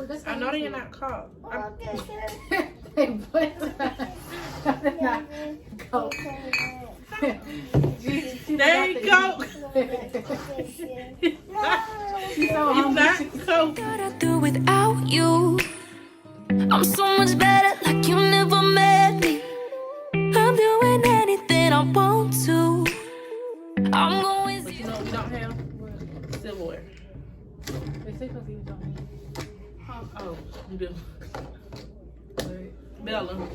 That's I know they're not caught. They put not coke. There you go. She's so It's not coke. What I do without you? I'm so much better, like you never met me. I'm doing anything I want to. I'm going. But you know what we don't have? Silverware. They say because he was on me. Oh, you do. Bella.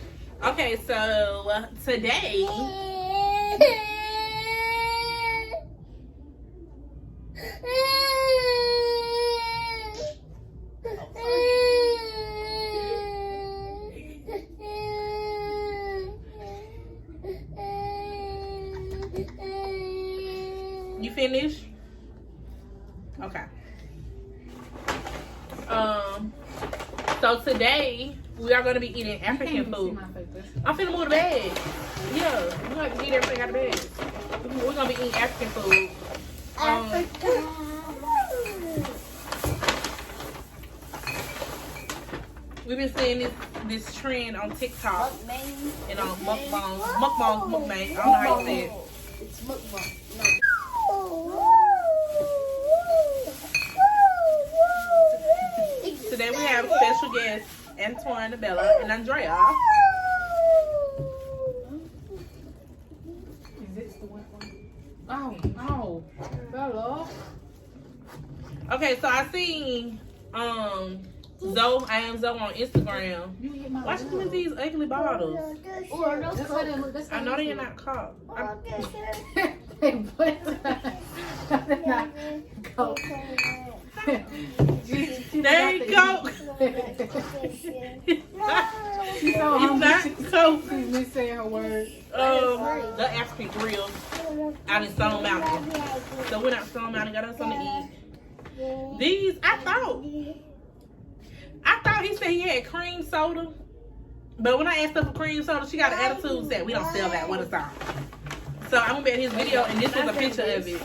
Okay, so today. You finished? Okay. So today we are gonna be eating African food. I'm finna move the bag. Yeah, we're gonna get everything out of the bag. We're gonna be eating African food. We've been seeing this trend on TikTok and on Mukbang. I don't know how you say it. It's mukbang. Today we have special guests Antoine, Bella, and Andrea. Is this the one? Oh, Bella. Okay, so I seen Zoe, I am Zoe on Instagram. You hit my Why she doing these ugly bottles? That's how they look. That's how I know they they're look. not caught. They put not coke. There you go. She's so It's not hungry. coke. She's been saying her word. The African grill out in Stone Mountain. So we went out to Stone Mountain, got us something to eat. These, I thought he said he had cream soda. But when I asked her for cream soda, she got an attitude and said, we don't sell that. What is that? So I went back in his video and this was a picture of it.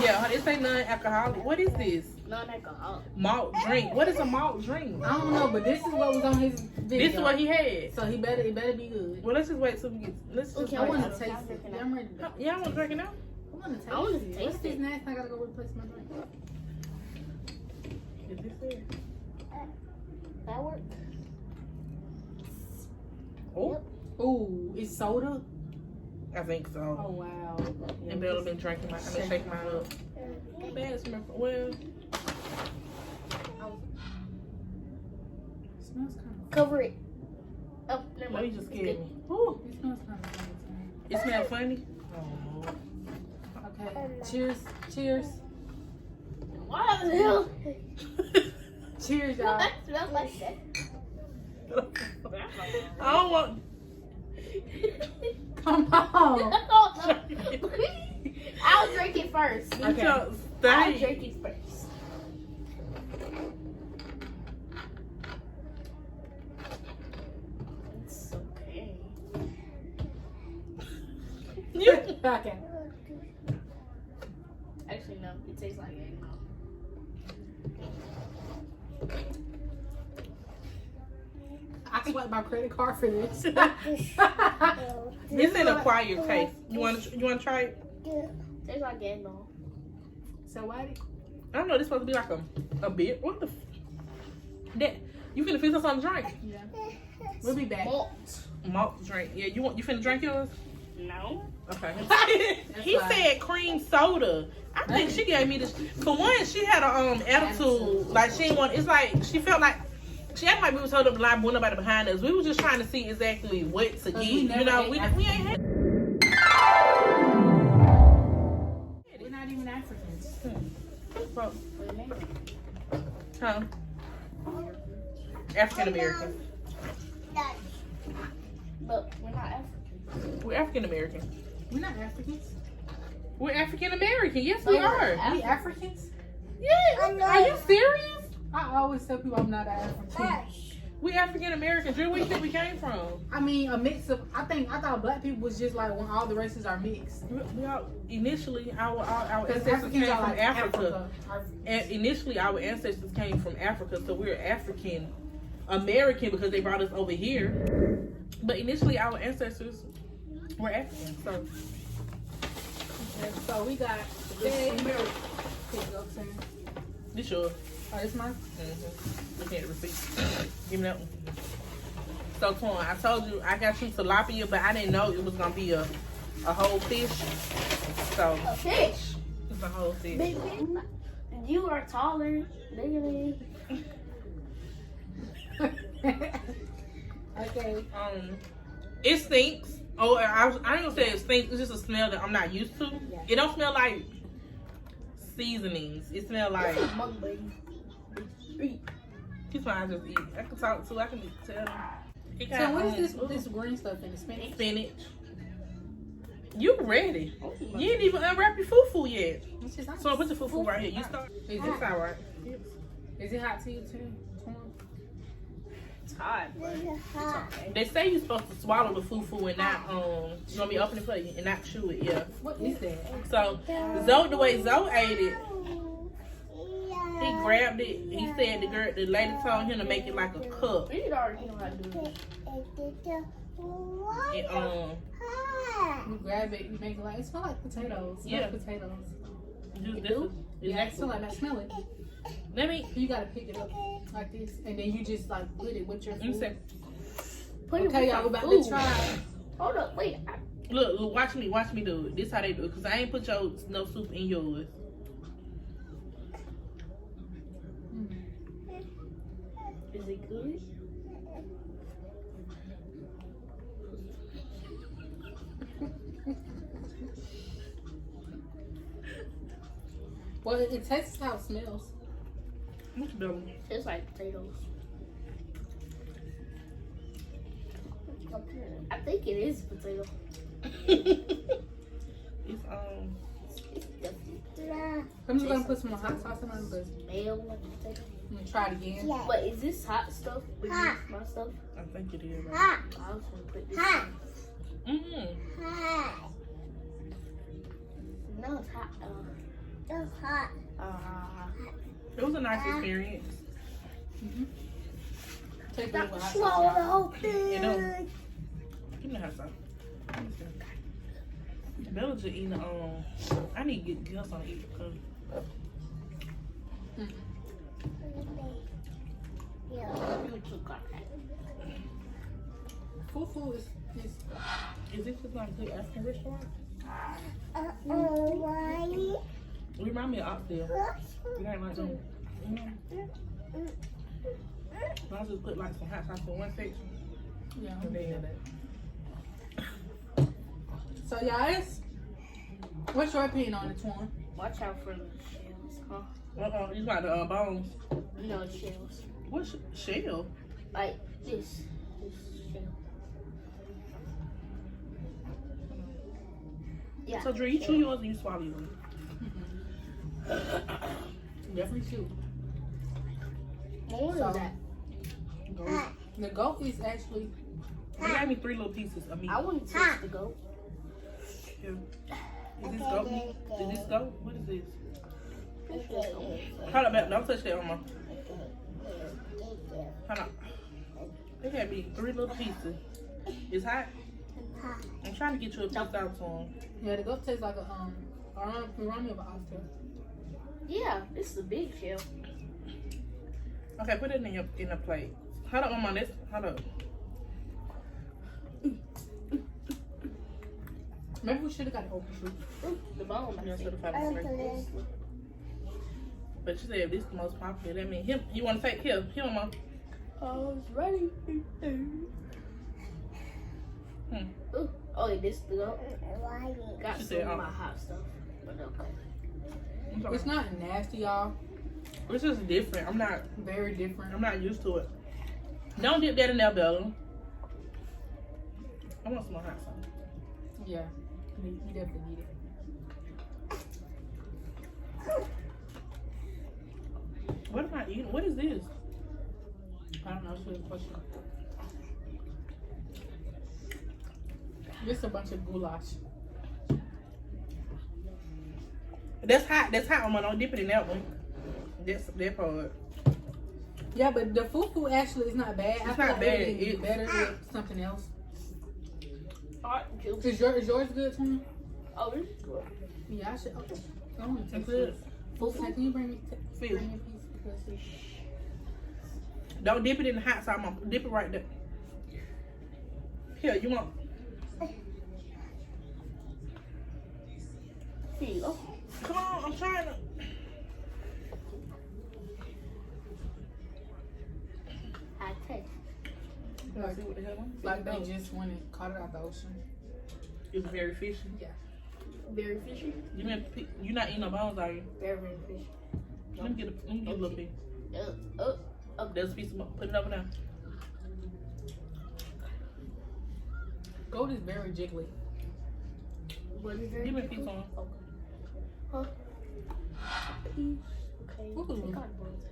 Yeah, it say non-alcoholic. What is this? Non-alcoholic. Malt drink. What is a malt drink? I don't know, but this is what was on his video. This is what he had. So it better be good. Well, let's just wait till we get. Let's just Okay, I wait want to till- taste it. Yeah, I'm ready to go. Yeah, I want to drink it now. I want to taste I wanna it. taste What's this it. nasty? I gotta go replace my drink. Is this it? That works. Oh, Ooh, it's soda? I think so. Oh, wow. And Bella been drinking my. I mean, shaking mine up. Not bad. It's well. It smells kind of Cover it. Oh, never No, you mind. just It's scared good. me. Ooh, it smells kind of funny. It smell funny. Oh. Okay, cheers. Cheers. What the hell? Cheers, y'all. That smells like that. I don't want. Come on. I'll drink it first. You Okay. don't I'll stay. drink it first. It's okay. You. Okay. Actually, no. It tastes like eggnog. I swiped my credit card for this. This ain't acquired taste. You want to try it? Tastes like eggnog. So why did I don't know. This supposed to be like a beer. What the? That you finna fix us on drink? Yeah. We'll be back. Malt drink. Yeah, you finna drink yours? No. Okay. That's He fine. said cream soda. I think she gave me this. For one, she had a attitude like she didn't want. It's like she felt like she acted like we was told up the line, with nobody behind us. We were just trying to see exactly what to get. we You never know, ate we African. ain't had. We're not even Africans. Huh? African American. But we're not African. We're African American. We're not Africans. We're African American. Yes, we are. We Africans? Yeah. Are you serious? I always tell people I'm not African. We African Americans. Where do you think we came from? I mean, a mix of. I thought black people was just like when all the races are mixed. We all, initially, our Because ancestors came Africans are from like Africa. Africa. And initially, our ancestors came from Africa, so we're African American because they brought us over here. But initially, our ancestors were African. So, And so we got today. Pick it up, Sam. this yours. Oh, this mine. Looking at the receipt. Give me that one. So, Twan, I told you I got you tilapia, but I didn't know it was gonna be a whole fish. So, A fish. it's a whole fish. Big fish. You are taller. Bigger than me. Okay. It stinks. Oh, I ain't gonna say it stinks. It's just a smell that I'm not used to. Yeah. It don't smell like seasonings. It smell like. Mukbang. He's fine. I just eat. I can talk to. I can tell. It So got, what is this green stuff in the spinach? spinach. You ready? Oh, You didn't even unwrap your FuFu yet. It's just So put your FuFu right here. You start. Is It's all right. it hot to you too? It's hot, but They say you're supposed to swallow the FuFu and not you want me to open it for you and not chew it. Yeah. What is that? So Zoe, the way Zoe ate it, he grabbed it. He said the lady told him to make it like a cup. you already know how to do it. And, You grab it, you make it like it smells like potatoes. It Yeah. smells potatoes. just this is Yeah, it smells like that. Smell it. Let me. You gotta pick it up like this, and then you just like put it with your Let me food. say. Put it Okay, with y'all, your we about food. to try. Hold up, wait. Look, watch me do it. This how they do it. Cause I ain't put your no soup in yours. Is it good? Well, it tastes how it smells. What's better? Tastes like potatoes. I think it is potato. It's I'm just gonna put some more hot sauce in it, but Smell like potato. I'm gonna try it again. But is this hot stuff? With my stuff? I think it is. Right? I was gonna put this. No, it's hot. It's hot. It was a nice experience. Take it Not with hot swallow sauce. the whole thing. You know, give me the hot sauce. Bella just eating I need to get Gus on eat because You too got that. FuFu is is this just like a good African restaurant? It remind me of Oxtail. You ain't like them. I just put like some hot sauce in one section. yeah. And then So guys, what's your opinion on this one? Watch out for the shells, huh? you got the bones. No shells. What's shell? Like this shell. Yeah. So Drew, you chew yours and you swallow yours. Definitely shoot. More So- of that. The goat is actually They gave me 3 little pieces of meat. I want to taste the goat. Yeah. Is this goat meat? Is this goat? What is this? Hold on, back. Don't touch that, Mama. Hold on. They gave me 3 little pieces. It's hot. I'm trying to get you a piece out to them. yeah. The goat tastes like a remind me of an oxtail. Yeah, this is a big shell. Okay, put it in a plate. Hold up, Mama. Hold up. Maybe we should have got an open shoot. Ooh, the bone. Yeah, so the five. But you said this is the most popular. That means him. You want to take him, Mama? Oh, it's ready. Ooh. Oh, yeah, this is the goat. Got She some said, of my hot stuff, but okay. It's not nasty, y'all. It's just different. I'm Very different. not used to it. Don't dip that in there, Bella. I want some more hot sauce. Yeah, you definitely need it. What am I eating? What is this? I don't know. It's a question. This is a bunch of goulash. That's hot. That's hot. Don't dip it in that one. That's that part. Yeah, but the FuFu actually is not bad. It's not bad. It's better with something else. Hot juice. Is yours good, Tony? Oh, this is good. Yeah, I should. Okay. I want to It's taste good. it. Can you bring me a Feel. piece? Because it's... Don't dip it in the hot sauce. I'm gonna dip it right there. Here, you want? Here you go. Come on, I'm trying to. I taste. Like, See what the hell? like they just went and caught it out the ocean. It's very fishy. Yeah. Very fishy. You're not eating no bones, are you? Very, very fishy. Let me get a little piece. Okay. There's a piece of put it over there. Gold is very jiggly. What is very Give me a piece on. Okay. Huh? Piece. Okay. Ooh. Take on both.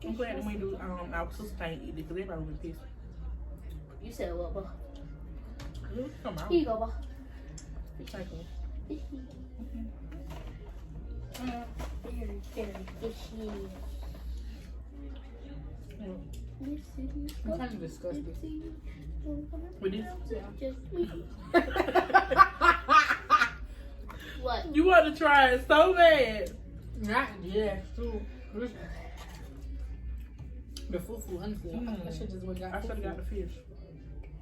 I'm glad that we do our sister ain't eat it because everybody would be pissed. You said what, bro? Come on. Here you go, bro. Thank you. Very, very fishy. I'm kind of disgusted. With this? Just what? You want to try it so bad. Not yeah, too. The FuFu, honestly, I should just went got. I should have got the fish.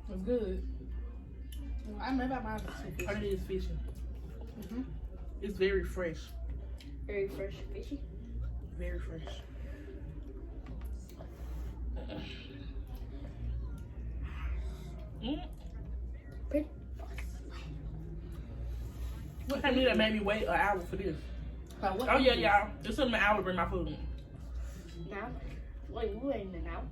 It's good. I maybe I might have some fish. I think it's fishy. Mm-hmm. It's very fresh. Very fresh, fishy. Very fresh. Pretty. What time that made me wait an hour for this? What Oh yeah, y'all. It took me an hour to bring my food. Now? Wait, you ain't in now?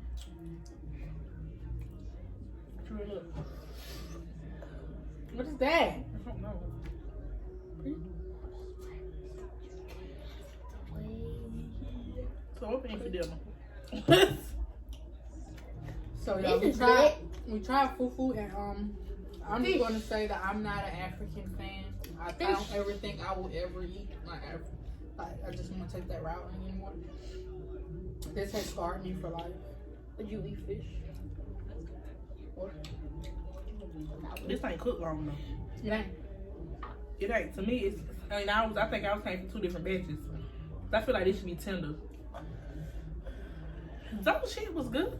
What is that? I don't know. So open it for dinner. So y'all, This is we tried FuFu and I'm just gonna say that I'm not an African fan. I don't ever think I will ever eat I just want to take that route anymore. This has scarred me for life. Would you eat fish? What? This ain't cooked long enough. It ain't. It ain't. To me, it's. I mean, I think I was paying for 2 different batches. I feel like this should be tender. Double shit was good.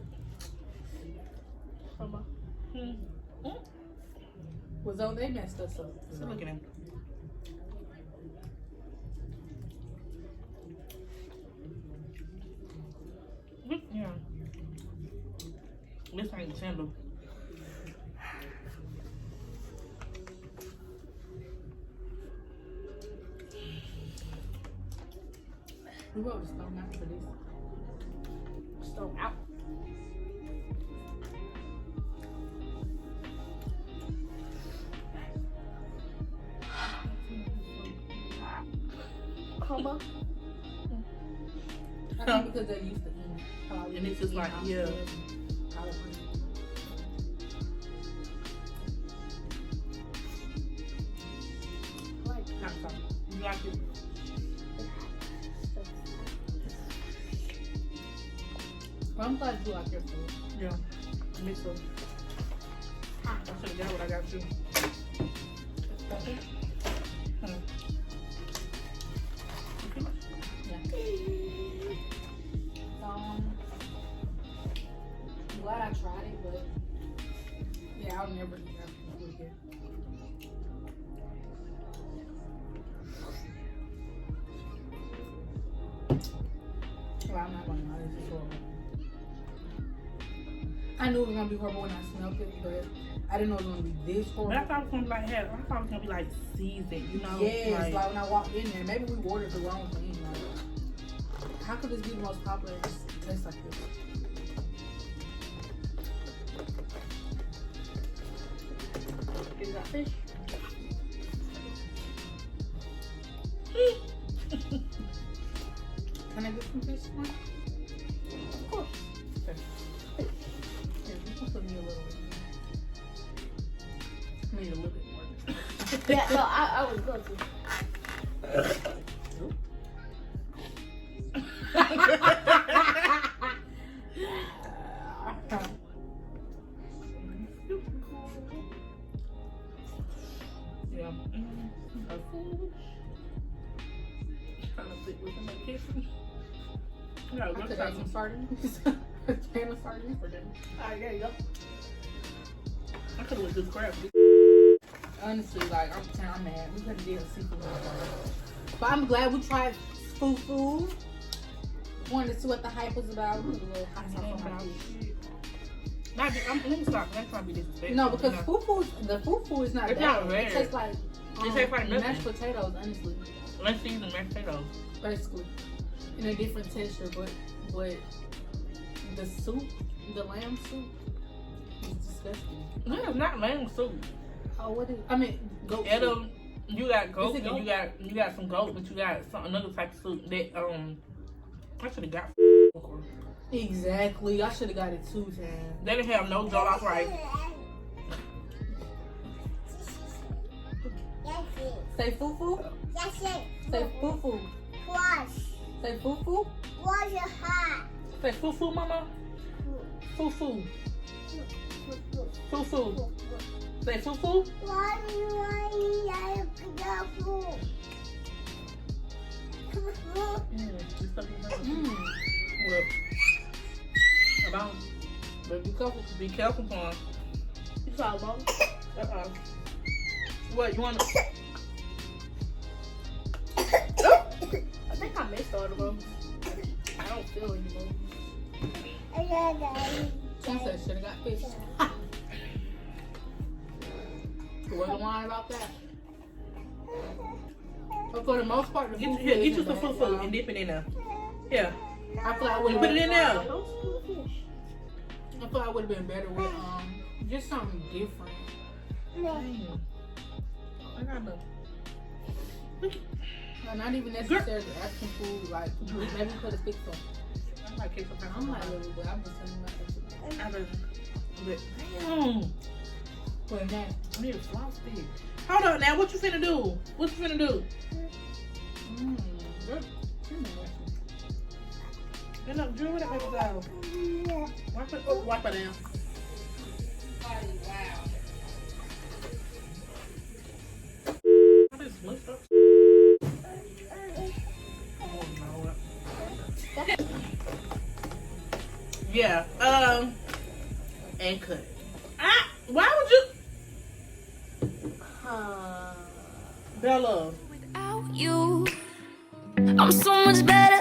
Was though they messed us up. So look at him. Yeah. This ain't tender. We wrote the stone out for this. Stone out. Combo. I think because they're used to eating. And it's just like, yeah. Like, Hot sauce. You like it? Well, I'm glad you like your food. Yeah. Me too. I should have got what I got you. I'm glad I tried it, but yeah, I'll never eat African food again. Well, I'm not gonna lie, this is horrible. I knew it was gonna be horrible when I smelled it, but I didn't know it was gonna be this horrible. But I thought it was gonna be like, I thought it was gonna be like seasoned, you know? Yes, like when I walked in there, maybe we ordered the wrong thing. Like, how could this be the most popular and just taste like this? is that fish? Can I get some fish, Mike? Yeah, so I was going to. Yeah. Trying to sit with him in the kitchen. I could have some sardines. A can of sardines for dinner. Alright, there you go. I could have went to crab. Honestly, like, I'm mad. We could have did a seafood. But I'm glad we tried FuFu. Wanted to see what the hype was about. A little hot sauce on my dish. Let me stop. That's trying to be disrespectful. No, because the FuFu is not It's bad. not bad. It tastes like nothing. mashed potatoes, honestly. Let's season mashed potatoes. Basically. In a different texture, but the soup, the lamb soup, is disgusting. No, it's not lamb soup. Oh, what is? I mean, goat soup. You got goat, Is it and you got some goat, but you got another type of soup that I should have got. Exactly. I should have got it 2 times. They didn't have no jollof rice. Say FuFu. Say FuFu. Say FuFu. Say FuFu, mama. FuFu. FuFu. Say FuFu. Well, about. But be careful. Be careful, Paul. You saw it, Mom? What you want? I think I missed all of them. I don't feel anymore. Sunset should have got fish. Wasn't lying about that. But for the most part, the Get FuFu you isn't some bad, FuFu y'all. and dip it in there. Yeah. I feel like I would Put it in there. I feel like I would have been better with just something different. I got them. Not even necessarily African food, like maybe put a stick on. I might kick some I'm not really good. I'm just telling you myself. Damn. Wait, man. I need a floss stick. Hold on now. What you finna do? What you finna do? Good. Get up, Drew. What that paper's out? Wipe it. Oh, wipe it down. What is mushed up? Oh, no. Yeah. And cut. Ah! Why would you? Bella. Without you, I'm so much better.